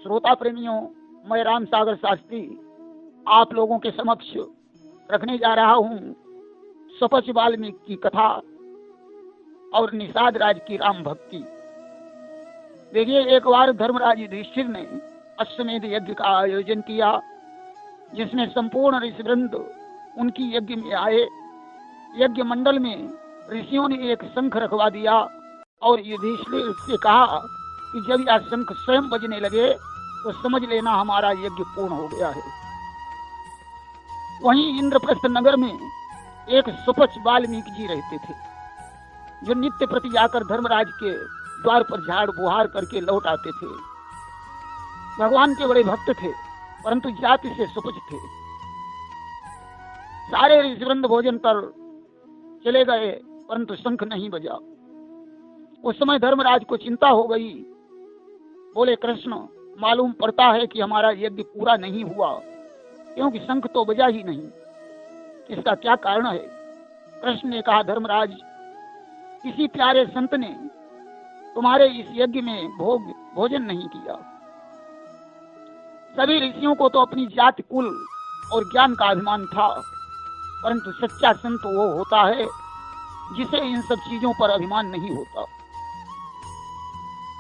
श्रोता प्रेमियों, मैं राम सागर शास्त्री आप लोगों के समक्ष रखने जा रहा हूँ सपच वाल्मीकि की कथा और निषाद राज की राम भक्ति। देखिए, एक बार धर्मराज युधिष्ठिर ने अश्वमेध यज्ञ का आयोजन किया, जिसमें संपूर्ण ऋषिवृंद उनकी यज्ञ में आए। यज्ञ मंडल में ऋषियों ने एक शंख रखवा दिया और युधिष्ठिर से कहा कि जब यह शंख स्वयं बजने लगे तो समझ लेना हमारा यज्ञ पूर्ण हो गया है। वहीं इंद्रप्रस्थ नगर में एक सुपच वाल्मीकि जी रहते थे, जो नित्य प्रति जाकर धर्मराज के द्वार पर झाड़ बुहार करके लौट आते थे। भगवान के बड़े भक्त थे, परंतु जाति से सुपच थे। सारे ऋषिवृंद भोजन कर चले गए, परंतु शंख नहीं बजा। उस समय धर्मराज को चिंता हो गई। बोले, कृष्ण, मालूम पड़ता है कि हमारा यज्ञ पूरा नहीं हुआ, क्योंकि शंख तो बजा ही नहीं। इसका क्या कारण है? कृष्ण ने कहा, धर्मराज, किसी प्यारे संत ने तुम्हारे इस यज्ञ में भोजन नहीं किया। सभी ऋषियों को तो अपनी जाति, कुल और ज्ञान का अभिमान था, परंतु सच्चा संत वो होता है जिसे इन सब चीजों पर अभिमान नहीं होता।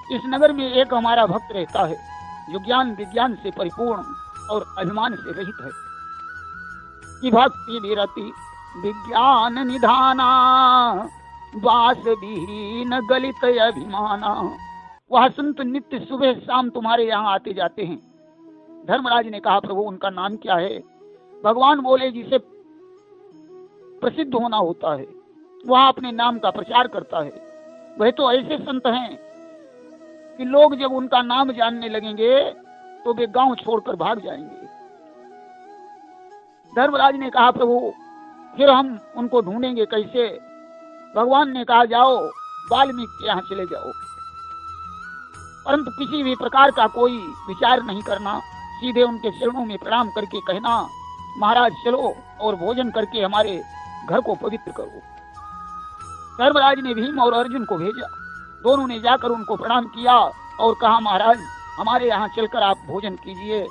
इस नगर में एक हमारा भक्त रहता है, जो ज्ञान विज्ञान से परिपूर्ण और अभिमान से रहित है। कि भक्ति विरति विज्ञान निधाना वास विहीन गलित अभिमाना। वह संत नित्य सुबह शाम तुम्हारे यहाँ आते जाते हैं। धर्मराज ने कहा, प्रभु, उनका नाम क्या है? भगवान बोले, जिसे प्रसिद्ध होना होता है वह अपने नाम का प्रचार करता है। वह तो ऐसे संत हैं कि लोग जब उनका नाम जानने लगेंगे तो वे गांव छोड़कर भाग जाएंगे। धर्मराज ने कहा, प्रभु, फिर हम उनको ढूंढेंगे कैसे? भगवान ने कहा, जाओ वाल्मीकि के यहाँ चले जाओ, परंतु किसी भी प्रकार का कोई विचार नहीं करना। सीधे उनके चरणों में प्रणाम करके कहना, महाराज चलो और भोजन करके हमारे घर को पवित्र करो। धर्मराज ने भीम और अर्जुन को भेजा। दोनों ने जाकर उनको प्रणाम किया और कहा, महाराज, हमारे यहाँ चलकर आप भोजन कीजिए।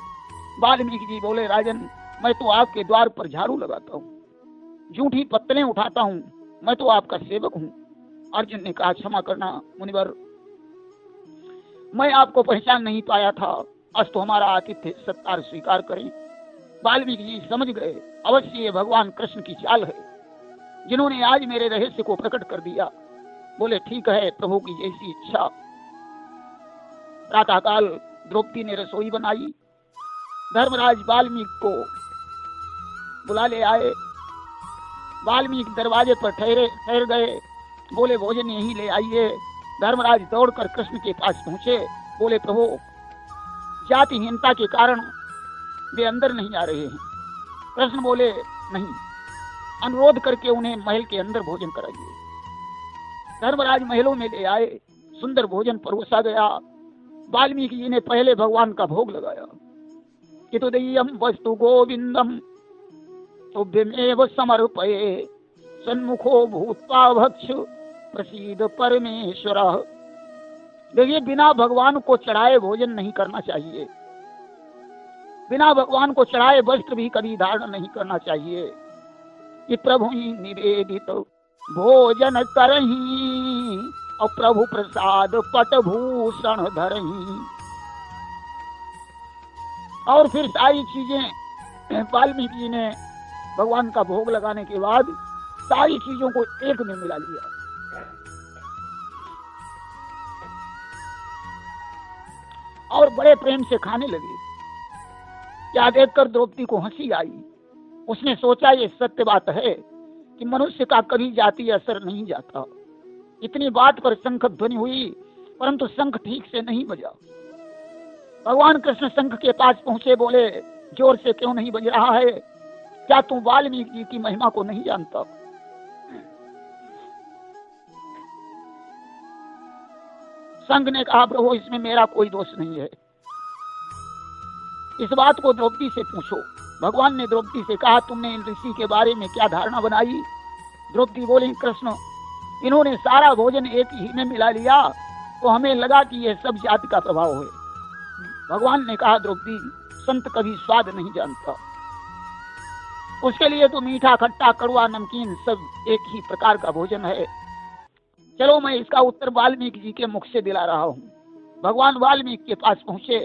वाल्मीकि जी बोले, राजन, मैं तो आपके द्वार पर झाड़ू लगाता हूँ, जूठी पत्तलें उठाता हूँ, मैं तो आपका सेवक हूँ। अर्जुन ने कहा, क्षमा करना मुनिवर, मैं आपको पहचान नहीं पाया था, अस्तु हमारा आतिथ्य सत्कार स्वीकार करें। वाल्मीकि जी समझ गए, अवश्य ये भगवान कृष्ण की चाल है, जिन्होंने आज मेरे रहस्य को प्रकट कर दिया। बोले, ठीक है, प्रभु की जैसी इच्छा। प्रातःकाल द्रौपदी ने रसोई बनाई। धर्मराज वाल्मीकि को बुला ले आए। वाल्मीकि दरवाजे पर ठहर गए। बोले, भोजन यहीं ले आइए। धर्मराज दौड़कर कृष्ण के पास पहुंचे। बोले, प्रभु, जातिहीनता के कारण वे अंदर नहीं आ रहे हैं। कृष्ण बोले, नहीं, अनुरोध करके उन्हें महल के अंदर भोजन कराइए। धर्मराज महलों में ले आए। सुंदर भोजन परोसा गया। वाल्मीकि जी ने पहले भगवान का भोग लगाया। कितुदय्यम वस्तु गोविंदम तुभ्यमेव समर्पये सन्मुखो भूत्वा भक्ष प्रसीद परमेश्वर। देखिए, बिना भगवान को चढ़ाए भोजन नहीं करना चाहिए। बिना भगवान को चढ़ाए वस्त्र भी कभी धारण नहीं करना चाहिए। कि प्रभु ही निवेदित भोजन करही और प्रभु प्रसाद पटभूषण धरही। और फिर सारी चीजें वाल्मीकि जी ने भगवान का भोग लगाने के बाद सारी चीजों को एक में मिला लिया। और बड़े प्रेम से खाने लगे। क्या देखकर द्रौपदी को हंसी आई। उसने सोचा, ये सत्य बात है कि मनुष्य का कभी जाति असर नहीं जाता। इतनी बात पर शंख ध्वनि हुई, परंतु शंख ठीक से नहीं बजा। भगवान कृष्ण शंख के पास पहुंचे। बोले, जोर से क्यों नहीं बज रहा है? क्या तू वाल्मीकि जी की महिमा को नहीं जानता? शंख ने कहा, प्रभु, इसमें मेरा कोई दोष नहीं है। इस बात को द्रौपदी से पूछो। भगवान ने द्रौपदी से कहा, तुमने इन ऋषि के बारे में क्या धारणा बनाई? द्रौपदी बोली, कृष्ण, इन्होंने सारा भोजन एक ही में मिला लिया, तो हमें लगा कि यह सब जाति का प्रभाव है। भगवान ने कहा, द्रौपदी, संत कभी स्वाद नहीं जानता, उसके लिए तो मीठा, खट्टा, कड़वा, नमकीन सब एक ही प्रकार का भोजन है। चलो मैं इसका उत्तर वाल्मीकि जी के मुख से दिला रहा हूँ। भगवान वाल्मीकि के पास पहुंचे,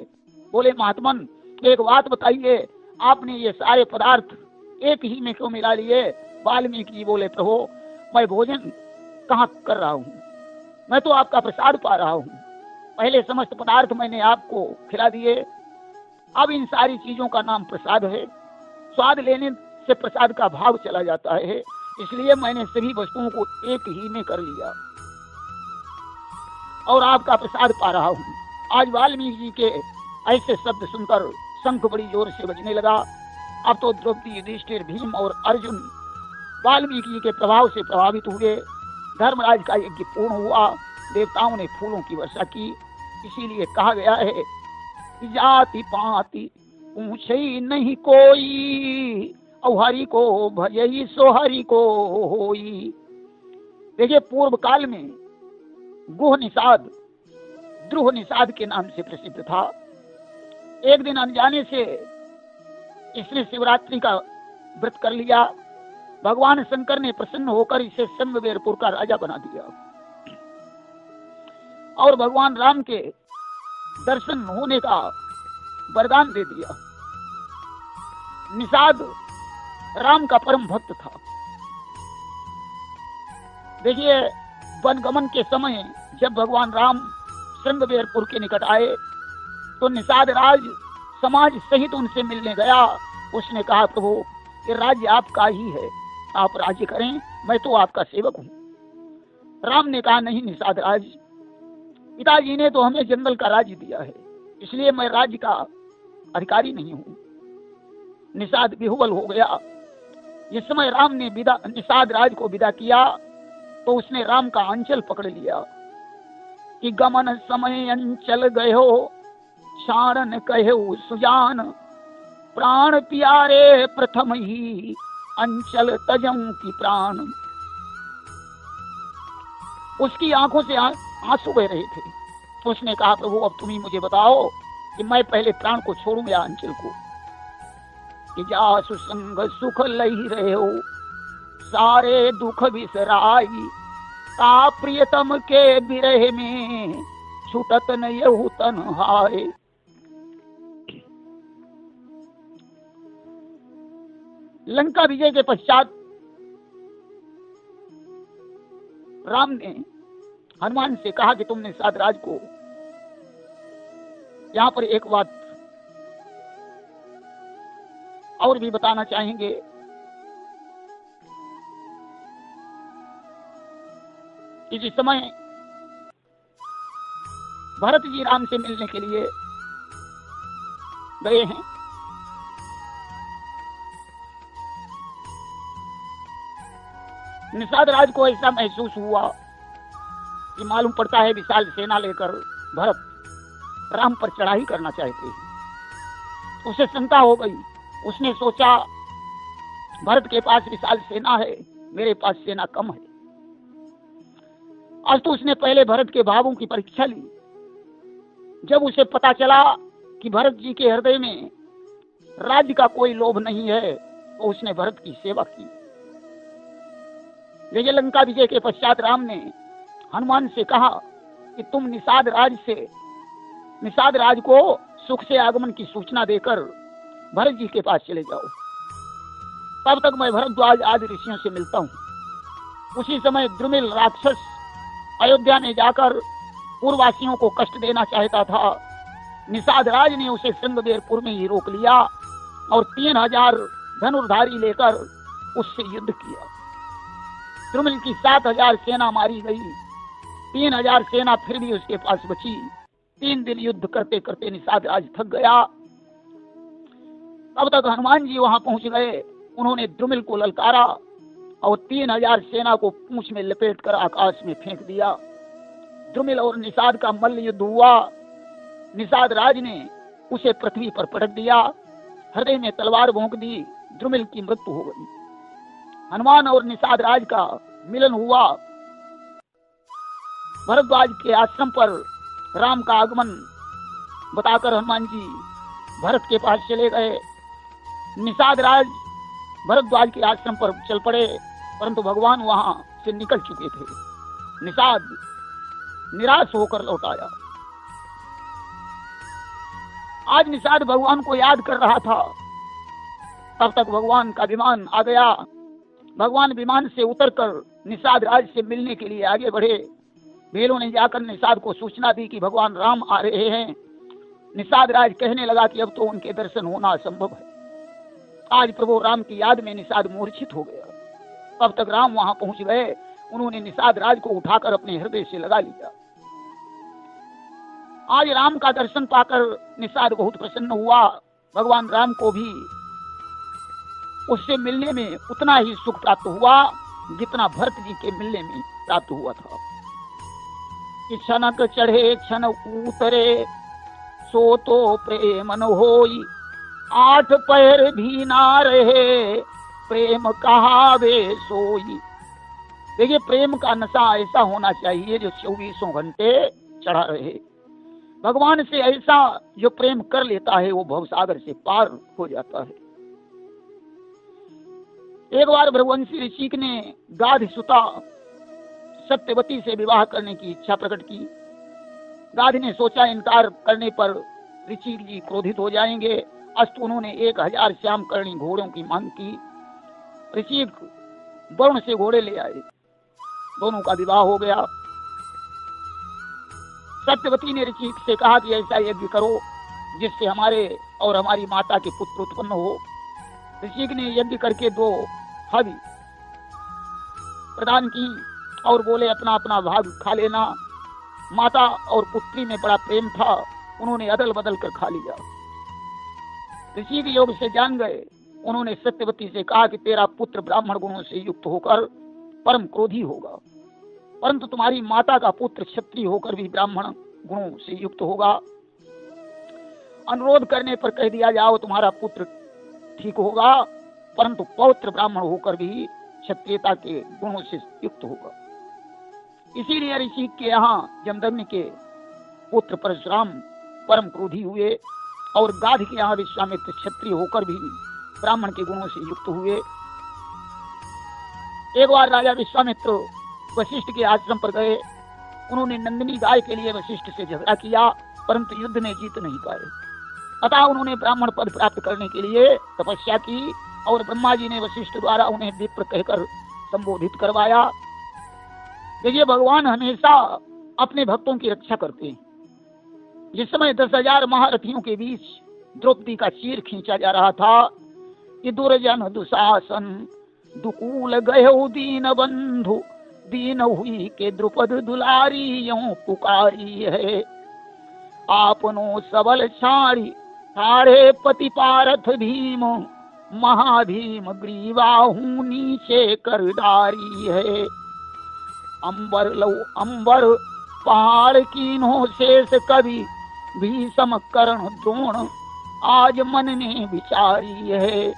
बोले, महात्मन एक बात बताइए, आपने ये सारे पदार्थ एक ही में क्यों मिला लिए? वाल्मीकि जी बोले, प्रभु मैं भोजन कहाँ कर रहा हूँ, मैं तो आपका प्रसाद पा रहा हूँ। पहले समस्त पदार्थ मैंने आपको खिला दिए, अब इन सारी चीजों का नाम प्रसाद है। स्वाद लेने से प्रसाद का भाव चला जाता है, इसलिए मैंने सभी वस्तुओं को एक ही में कर लिया और आपका प्रसाद पा रहा हूँ। आज वाल्मीकि जी के ऐसे शब्द सुनकर शंख बड़ी जोर से बजने लगा। अब तो द्रौपदी, युधिष्ठिर, भीम और अर्जुन वाल्मीकि जी के प्रभाव से प्रभावित हुए। धर्मराज का यज्ञ पूर्ण हुआ, देवताओं ने फूलों की वर्षा की। इसीलिए कहा गया है कि जाति पाति पूछे नहीं कोई, और हरि को भजई सो हरि को होई। देखिए, पूर्व काल में गुह निषाद द्रुह निषाद के नाम से प्रसिद्ध था। एक दिन अनजाने से इसने शिवरात्रि का व्रत कर लिया। भगवान शंकर ने प्रसन्न होकर इसे संगवेरपुर का राजा बना दिया और भगवान राम के दर्शन होने का वरदान दे दिया। निषाद राम का परम भक्त था। देखिए, वनगमन के समय जब भगवान राम श्रृंगवेरपुर के निकट आए तो निषाद राज समाज सहित उनसे मिलने गया। उसने कहा, प्रभु ये राज्य आपका ही है, आप राज्य करें, मैं तो आपका सेवक हूँ। राम ने कहा, नहीं निषाद राज, पिताजी ने तो हमें जंगल का राज्य दिया है, इसलिए मैं राज्य का अधिकारी नहीं हूँ। निषाद विह्वल हो गया। इस समय राम ने निषाद राज को विदा किया तो उसने राम का अंचल पकड़ लिया कि गमन समय अंचल गयो, शारण कहो सुजान, प्राण प्यारे प्रथम ही अंचल तजऊ की प्राण। उसकी आंखों से आंसू बह रहे थे। उसने कहा, प्रभु अब तुम ही मुझे बताओ कि मैं पहले प्राण को छोड़ूं या अंचल को? कि जासु संग सुख लही रहे हो, सारे दुख बिसराई, ता प्रियतम के बिरह में छुटत न यहु तन्हाई। लंका विजय के पश्चात राम ने हनुमान से कहा कि तुमने साधराज को, यहां पर एक बात और भी बताना चाहेंगे कि जिस समय भरत जी राम से मिलने के लिए गए हैं, निषाद राज को ऐसा महसूस हुआ कि मालूम पड़ता है विशाल सेना लेकर भरत राम पर चढ़ाई करना चाहते हैं। उसे शंका हो गई। उसने सोचा, भरत के पास विशाल सेना है, मेरे पास सेना कम है। आज तो उसने पहले भरत के भावों की परीक्षा ली। जब उसे पता चला कि भरत जी के हृदय में राज्य का कोई लोभ नहीं है, तो उसने भरत की सेवा की। विजय लंका विजय के पश्चात राम ने हनुमान से कहा कि तुम निषाद राज को सुख से आगमन की सूचना देकर भरत जी के पास चले जाओ। तब तक मैं भरद्वाज आदि ऋषियों से मिलता हूँ। उसी समय द्रुमिल राक्षस अयोध्या में जाकर पूर्ववासियों को कष्ट देना चाहता था। निषाद राज ने उसे श्रृंगवेरपुर में ही रोक लिया और 3000 धनुर्धारी लेकर उससे युद्ध किया। द्रुमिल की 7000 सेना मारी गई, 3000 सेना फिर भी उसके पास बची। 3 दिन युद्ध करते करते निषाद राज थक गया। तब तक हनुमान जी वहां पहुंच गए। उन्होंने द्रुमिल को ललकारा और 3000 सेना को पूंछ में लपेट कर आकाश में फेंक दिया। द्रुमिल और निषाद का मल्ल युद्ध हुआ। निषाद राज ने उसे पृथ्वी पर पटक दिया, हृदय में तलवार भोंक दी, द्रुमिल की मृत्यु हो गई। हनुमान और निषाद राज का मिलन हुआ। भरद्वाज के आश्रम पर राम का आगमन बताकर हनुमान जी भरत के पास चले गए। निषाद राज भरद्वाज के आश्रम पर चल पड़े, परंतु भगवान वहां से निकल चुके थे। निषाद निराश होकर लौट आया। आज निषाद भगवान को याद कर रहा था, तब तक भगवान का विमान आ गया। भगवान विमान से उतरकर निषाद राज से मिलने के लिए आगे बढ़े। भेलों ने जाकर निषाद को सूचना दी कि भगवान राम आ रहे हैं। निषाद राज कहने लगा कि अब तो उनके दर्शन होना असंभव है। आज प्रभु राम की याद में निषाद मूर्छित हो गया। तब तक राम वहां पहुंच गए। उन्होंने निषाद राज को उठाकर अपने हृदय से लगा लिया। आज राम का दर्शन पाकर निषाद बहुत प्रसन्न हुआ। भगवान राम को भी उससे मिलने में उतना ही सुख प्राप्त हुआ जितना भरत जी के मिलने में प्राप्त हुआ था। कि क्षणक चढ़े क्षण उतरे, सो तो प्रेम न होई, 8 पहर भी ना रहे, प्रेम कहावे सोई। देखिए, प्रेम का नशा ऐसा होना चाहिए जो 24 घंटे चढ़ा रहे। भगवान से ऐसा जो प्रेम कर लेता है वो भवसागर से पार हो जाता है। एक बार भृगुवंशी ऋषि ने गाध सुता सत्यवती से विवाह करने की इच्छा प्रकट की। गाध ने सोचा इनकार करने पर ऋषि जी क्रोधित हो जाएंगे। अस्तु उन्होंने 1000 श्यामकर्णी घोड़ों की मांग की। ऋषि वरुण से घोड़े ले आए। दोनों का विवाह हो गया। सत्यवती ने ऋषि से कहा कि ऐसा यज्ञ करो जिससे हमारे और हमारी माता के पुत्र उत्पन्न हो। ऋषि ने यज्ञ करके 2 हवि प्रदान की और बोले अपना अपना भाग खा लेना। माता और पुत्री में बड़ा प्रेम था, उन्होंने अदल बदल कर खा लिया। ऋषि के योग से जान गए। उन्होंने सत्यवती से कहा कि तेरा पुत्र ब्राह्मण गुणों से युक्त होकर परम क्रोधी होगा, परंतु तुम्हारी माता का पुत्र क्षत्रिय होकर भी ब्राह्मण गुणों से युक्त होगा। अनुरोध करने पर कह दिया जाओ तुम्हारा पुत्र ठीक होगा, परंतु पौत्र ब्राह्मण होकर भी क्षत्रियता के गुणों से युक्त होगा। इसीलिए ऋषि के यहाँ जमदग्नि के पुत्र परशुराम परम क्रोधी हुए और गाध के यहाँ विश्वामित्र क्षत्रिय होकर भी ब्राह्मण के गुणों से युक्त हुए। एक बार राजा विश्वामित्र वशिष्ठ के आश्रम पर गए। उन्होंने नंदिनी गाय के लिए वशिष्ठ से झगड़ा किया, परंतु युद्ध में जीत नहीं पाए। अतः उन्होंने ब्राह्मण पद प्राप्त करने के लिए तपस्या की और ब्रह्मा जी ने वशिष्ठ द्वारा उन्हें विप्र कहकर संबोधित करवाया। देखिए, भगवान हमेशा अपने भक्तों की रक्षा करते हैं। जिस समय 10,000 महारथियों के बीच द्रौपदी का चीर खींचा जा रहा था कि दुर्जन दुशासन दुकूल गयो दीन बंधु, दीन हुई के द्रुपद दुलारी यूं पुकारी है। आपनो सबल छाड़ी ठाड़े पति पारथ भीम, महाभीम ग्रीवाहू नीचे कर डारी है। अंबर लो अंबर पहाड़ कीन्हो शेष कवि, भीषम कर्ण द्रोण आज मन ने विचारी है।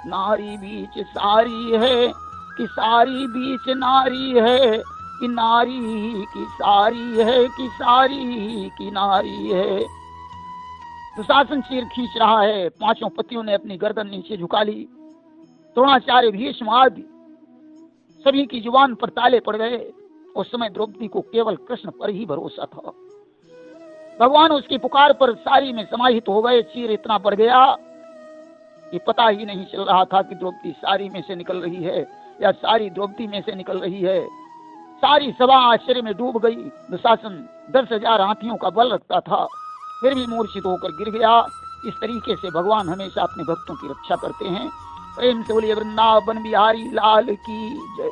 नारी बीच सारी है कि सारी बीच नारी है, कि नारी की सारी है कि सारी की नारी है। दुशासन चीर खींच रहा है। 5 पतियों ने अपनी गर्दन नीचे झुका ली। द्रोणाचार्य भीष्म आदि सभी की जुबान पर ताले पड़ गए। उस समय द्रौपदी को केवल कृष्ण पर ही भरोसा था। भगवान उसकी पुकार पर सारी में समाहित हो गए। चीर इतना बढ़ गया कि पता ही नहीं चल रहा था कि द्रौपदी सारी में से निकल रही है या सारी द्रौपदी में से निकल रही है। सारी सभा आश्चर्य में डूब गई। दुशासन 10,000 हाथियों का बल रखता था, फिर भी मूर्छित होकर गिर गया। इस तरीके से भगवान हमेशा अपने भक्तों की रक्षा करते हैं। प्रेम से बोलिए वृंदावन बिहारी लाल की जय।